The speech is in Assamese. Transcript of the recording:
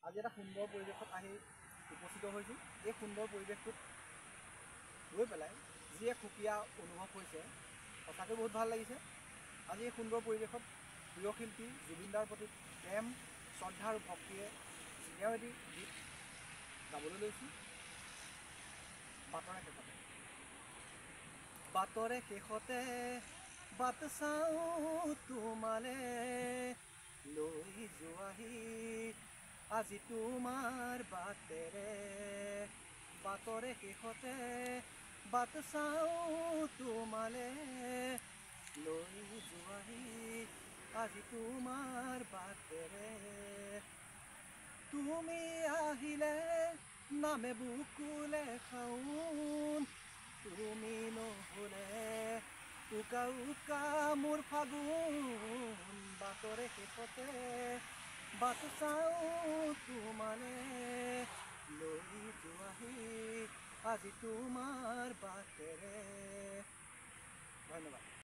আজি এটা সুন্দৰ পৰিৱেশত আহি উপস্থিত হৈছোঁ। এই সুন্দৰ পৰিৱেশটোত ৰৈ পেলাই যি এক সুকীয়া অনুভৱ হৈছে, সঁচাকৈ বহুত ভাল লাগিছে। আজি এই সুন্দৰ পৰিৱেশত প্ৰিয় শিল্পী জুবিনদাৰ প্ৰতি প্ৰেম, শ্ৰদ্ধা আৰু ভক্তিয়ে চিনেও এটি গীত গাবলৈ লৈছোঁ। বাটৰে শেষতে বাটৰে শেষতে বাট চাওঁ তোমালে লৈ যোৱাহি আজি তোমাৰ বাটেৰে। বাটৰে শেষতে বাট চাওঁ তোমালে লৈ যোৱাহি আজি তোমাৰ বাটেৰে। তুমি আহিলে নামে বুকুলে খাওঁ, তুমি নহ'লে উকা উকা মোৰ ফাগুন। বাটৰে শেষতে বাট চাওঁ তোমালে লৈ যোৱাহি আজি তোমাৰ বাটেৰে। ধন্যবাদ।